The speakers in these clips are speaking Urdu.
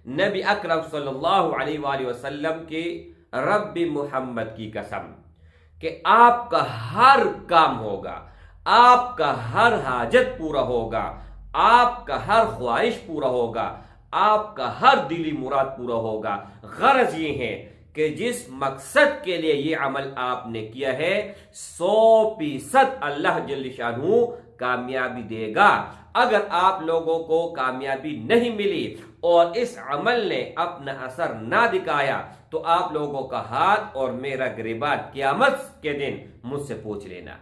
نبی اکرم صلی اللہ علیہ وآلہ وسلم کی رب محمد کی قسم کہ آپ کا ہر کام ہوگا، آپ کا ہر حاجت پورا ہوگا، آپ کا ہر خواہش پورا ہوگا، آپ کا ہر دلی مراد پورا ہوگا۔ غرض یہ ہے کہ جس مقصد کے لیے یہ عمل آپ نے کیا ہے 100% اللہ جل شانہ کامیابی دے گا۔ اگر آپ لوگوں کو کامیابی نہیں ملی اور اس عمل نے اپنا اثر نہ دکھایا تو آپ لوگوں کا ہاتھ اور میرا گریبان قیامت کے دن مجھ سے پوچھ لینا۔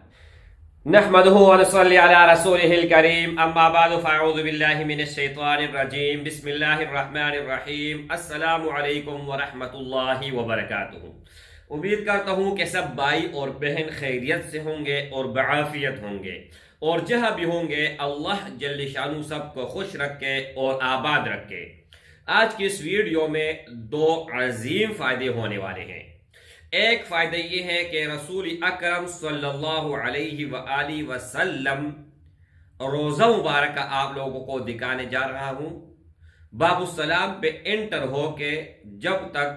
نحمده ونصلي على رسوله الكريم اما بعد فاعوذ بالله من الشيطان الرجيم بسم الله الرحمن الرحیم۔ السلام علیکم ورحمۃ اللہ وبرکاتہ۔ امید کرتا ہوں کہ سب بھائی اور بہن خیریت سے ہوں گے اور بعافیت ہوں گے، اور جہاں بھی ہوں گے اللہ جل شانہ سب کو خوش رکھے اور آباد رکھے۔ آج کی اس ویڈیو میں دو عظیم فائدے ہونے والے ہیں۔ ایک فائدہ یہ ہے کہ رسول اکرم صلی اللہ علیہ وآلہ وسلم روزہ مبارکہ آپ لوگوں کو دکھانے جا رہا ہوں۔ باب السلام پہ انٹر ہو کے جب تک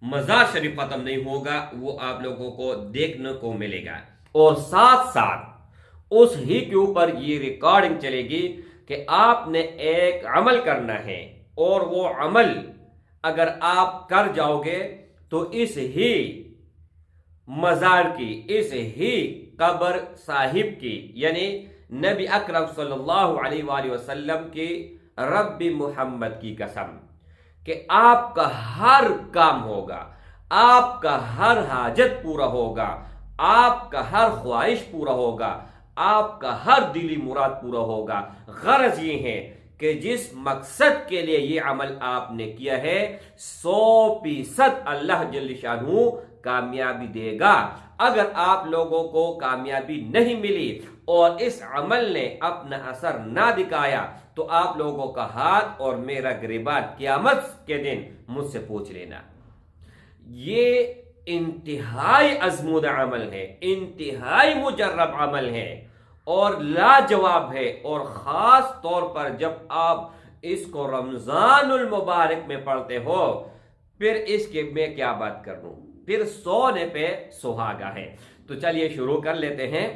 مزار شریف ختم نہیں ہوگا وہ آپ لوگوں کو دیکھنے کو ملے گا، اور ساتھ ساتھ اس ہی کے اوپر یہ ریکارڈنگ چلے گی کہ آپ نے ایک عمل کرنا ہے، اور وہ عمل اگر آپ کر جاؤ گے تو اس ہی مزار کی، اس ہی قبر صاحب کی، یعنی نبی اکرم صلی اللہ علیہ وآلہ وسلم کی رب محمد کی قسم کہ آپ کا ہر کام ہوگا، آپ کا ہر حاجت پورا ہوگا، آپ کا ہر خواہش پورا ہوگا، آپ کا ہر دلی مراد پورا ہوگا۔ غرض یہ ہے کہ جس مقصد کے لیے یہ عمل آپ نے کیا ہے 100% اللہ جل شانہ کامیابی دے گا۔ اگر آپ لوگوں کو کامیابی نہیں ملی اور اس عمل نے اپنا اثر نہ دکھایا تو آپ لوگوں کا ہاتھ اور میرا گریبان قیامت کے دن مجھ سے پوچھ لینا۔ یہ انتہائی ازمودہ عمل ہے، انتہائی مجرب عمل ہے اور لاجواب ہے، اور خاص طور پر جب آپ اس کو رمضان المبارک میں پڑھتے ہو، پھر اس کے میں کیا بات کروں، پھر سونے پہ سہاگا ہے۔ تو چلیے شروع کر لیتے ہیں۔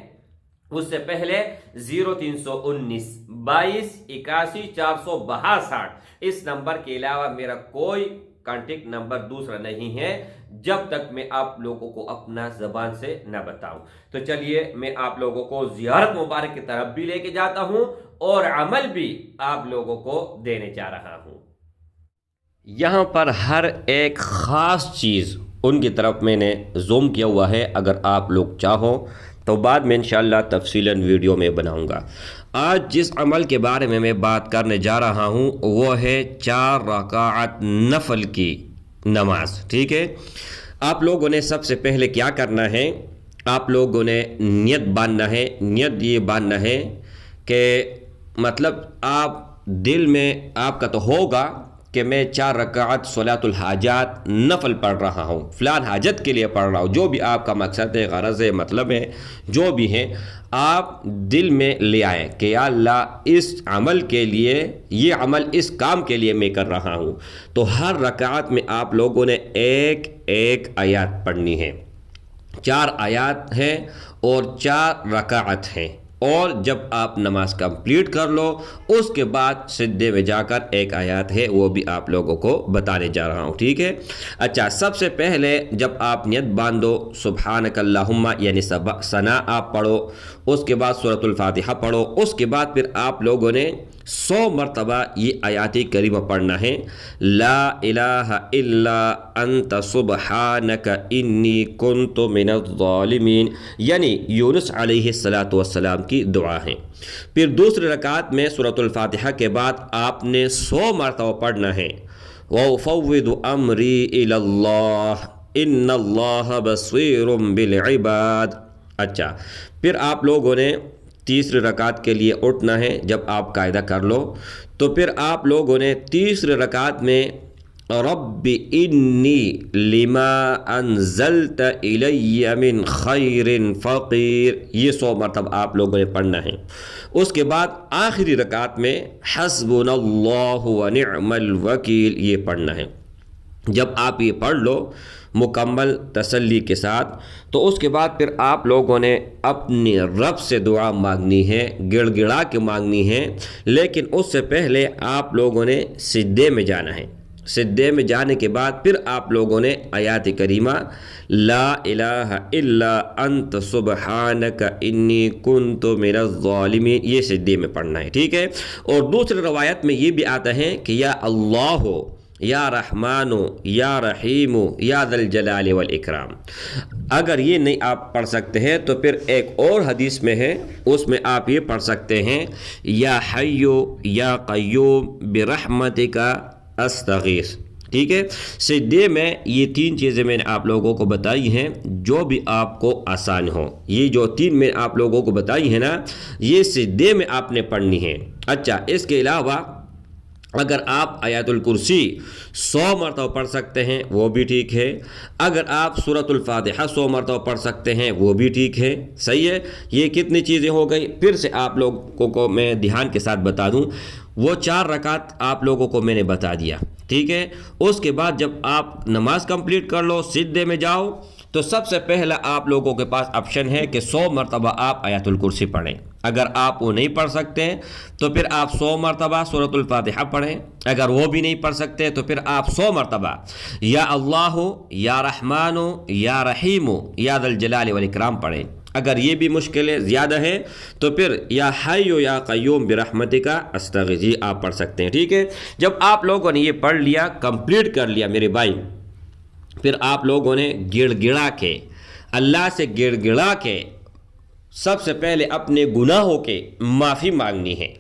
اس سے پہلے 0319 22 81 462 اس نمبر کے علاوہ میرا کوئی کانٹیکٹ نمبر دوسرا نہیں ہے جب تک میں آپ لوگوں کو اپنا زبان سے نہ بتاؤں۔ تو چلیے میں آپ لوگوں کو زیارت مبارک کی طرف بھی لے کے جاتا ہوں اور عمل بھی آپ لوگوں کو دینے جا رہا ہوں۔ یہاں پر ہر ایک خاص چیز ان کی طرف میں نے زوم کیا ہوا ہے، اگر آپ لوگ چاہو تو بعد میں انشاءاللہ تفصیلاً ویڈیو میں بناؤں گا۔ آج جس عمل کے بارے میں میں بات کرنے جا رہا ہوں وہ ہے 4 رکعت نفل کی نماز، ٹھیک ہے؟ آپ لوگوں نے سب سے پہلے کیا کرنا ہے، آپ لوگوں نے نیت باندھنا ہے۔ نیت یہ باندھنا ہے کہ مطلب آپ دل میں آپ کا تو ہوگا کہ میں 4 رکعت صلاۃ الحاجات نفل پڑھ رہا ہوں، فلان حاجت کے لیے پڑھ رہا ہوں، جو بھی آپ کا مقصد ہے، غرض ہے، مطلب ہے، جو بھی ہے آپ دل میں لے آئیں کہ یا اللہ اس عمل کے لیے، یہ عمل اس کام کے لیے میں کر رہا ہوں۔ تو ہر رکعت میں آپ لوگوں نے ایک ایک آیات پڑھنی ہے۔ 4 آیات ہیں اور 4 رکعت ہیں، اور جب آپ نماز کمپلیٹ کر لو اس کے بعد سجدے میں جا کر ایک آیات ہے وہ بھی آپ لوگوں کو بتانے جا رہا ہوں، ٹھیک ہے؟ اچھا، سب سے پہلے جب آپ نیت باندھو سبحانک اللہم یعنی ثنا آپ پڑھو، اس کے بعد سورۃ الفاتحہ پڑھو، اس کے بعد پھر آپ لوگوں نے 100 مرتبہ یہ آیات کریمہ پڑھنا ہے۔ لا الہ الا انت سبحانک انی کنت من الظالمین، یعنی یونس علیہ السلام کی دعا ہے۔ پھر دوسری رکعت میں سورۃ الفاتحہ کے بعد آپ نے 100 مرتبہ پڑھنا ہے وَأُفَوِّضُ أَمْرِي إِلَى اللَّهِ إِنَّ اللَّهَ بَصِيرٌ بِالْعِبَادِ۔ اچھا، پھر آپ لوگوں نے تیسری رکعت کے لیے اٹھنا ہے۔ جب آپ قاعدہ کر لو تو پھر آپ لوگوں نے تیسری رکعت میں رب انی لما انزلت الی من خیر فقیر، یہ 100 مرتبہ آپ لوگوں نے پڑھنا ہے۔ اس کے بعد آخری رکعت میں حسبنا اللہ ونعم الوکیل یہ پڑھنا ہے۔ جب آپ یہ پڑھ لو مکمل تسلی کے ساتھ، تو اس کے بعد پھر آپ لوگوں نے اپنی رب سے دعا مانگنی ہے، گڑ گڑا کے مانگنی ہے، لیکن اس سے پہلے آپ لوگوں نے سجدے میں جانا ہے۔ سجدے میں جانے کے بعد پھر آپ لوگوں نے آیات کریمہ لا الہ الا انت سبحانک انی کنت من الظالمین یہ سجدے میں پڑھنا ہے، ٹھیک ہے۔ اور دوسری روایت میں یہ بھی آتا ہے کہ یا اللہ یا رحمان یا رحیم یا ذا الجلال والاکرام۔ اگر یہ نہیں آپ پڑھ سکتے ہیں تو پھر ایک اور حدیث میں ہے، اس میں آپ یہ پڑھ سکتے ہیں یا حی یا قیوم برحمتک استغیث، ٹھیک ہے۔ سجدے میں یہ 3 چیزیں میں نے آپ لوگوں کو بتائی ہیں، جو بھی آپ کو آسان ہو، یہ جو 3 میں آپ لوگوں کو بتائی ہیں نا، یہ سجدے میں آپ نے پڑھنی ہے۔ اچھا، اس کے علاوہ اگر آپ آیات الکرسی 100 مرتبہ پڑھ سکتے ہیں وہ بھی ٹھیک ہے، اگر آپ سورۃ الفاتحہ 100 مرتبہ پڑھ سکتے ہیں وہ بھی ٹھیک ہے، صحیح ہے۔ یہ کتنی چیزیں ہو گئی، پھر سے آپ لوگوں کو میں دھیان کے ساتھ بتا دوں، وہ 4 رکعت آپ لوگوں کو میں نے بتا دیا، ٹھیک ہے۔ اس کے بعد جب آپ نماز کمپلیٹ کر لو، سجدے میں جاؤ، تو سب سے پہلا آپ لوگوں کے پاس آپشن ہے کہ 100 مرتبہ آپ آیات الکرسی پڑھیں۔ اگر آپ وہ نہیں پڑھ سکتے ہیں تو پھر آپ 100 مرتبہ سورۃ الفاتحہ پڑھیں، اگر وہ بھی نہیں پڑھ سکتے تو پھر آپ 100 مرتبہ یا اللہ یا رحمان یا رحیم یا ذا الجلال والاکرام پڑھیں۔ اگر یہ بھی مشکلیں زیادہ ہیں تو پھر یا حی یا قیوم برحمتک استغیث آپ پڑھ سکتے ہیں، ٹھیک ہے۔ جب آپ لوگوں نے یہ پڑھ لیا، کمپلیٹ کر لیا میرے بھائی، پھر آپ لوگوں نے گڑ گڑا کے اللہ سے گڑ گڑا کے سب سے پہلے اپنے گناہوں کے معافی مانگنی ہے۔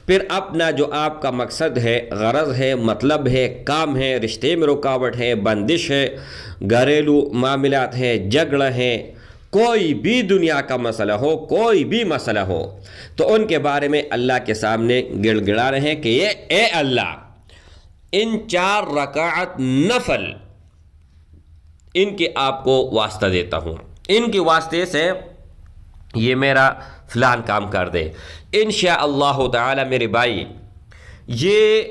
پھر اپنا جو آپ کا مقصد ہے، غرض ہے، مطلب ہے، کام ہے، رشتے میں رکاوٹ ہے، بندش ہے، گھریلو معاملات ہیں، جھگڑا ہے، کوئی بھی دنیا کا مسئلہ ہو، کوئی بھی مسئلہ ہو، تو ان کے بارے میں اللہ کے سامنے گڑ گڑا رہے ہیں کہ اے اللہ، ان 4 رکعت نفل ان کے آپ کو واسطہ دیتا ہوں، ان کے واسطے سے یہ میرا فلان کام کر دے۔ انشاءاللہ تعالی میرے بھائی، یہ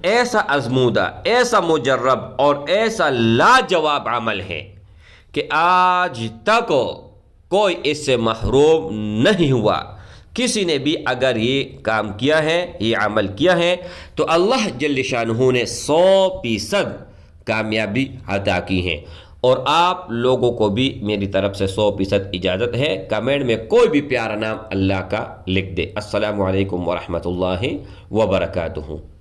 ایسا آزمودہ، ایسا مجرب اور ایسا لاجواب عمل ہے کہ آج تک کوئی اس سے محروم نہیں ہوا۔ کسی نے بھی اگر یہ کام کیا ہے، یہ عمل کیا ہے، تو اللہ جل شانہ نے 100% کامیابی عطا کی ہے۔ اور آپ لوگوں کو بھی میری طرف سے 100% اجازت ہے، کمنٹ میں کوئی بھی پیارا نام اللہ کا لکھ دے۔ السلام علیکم ورحمۃ اللہ وبرکاتہ۔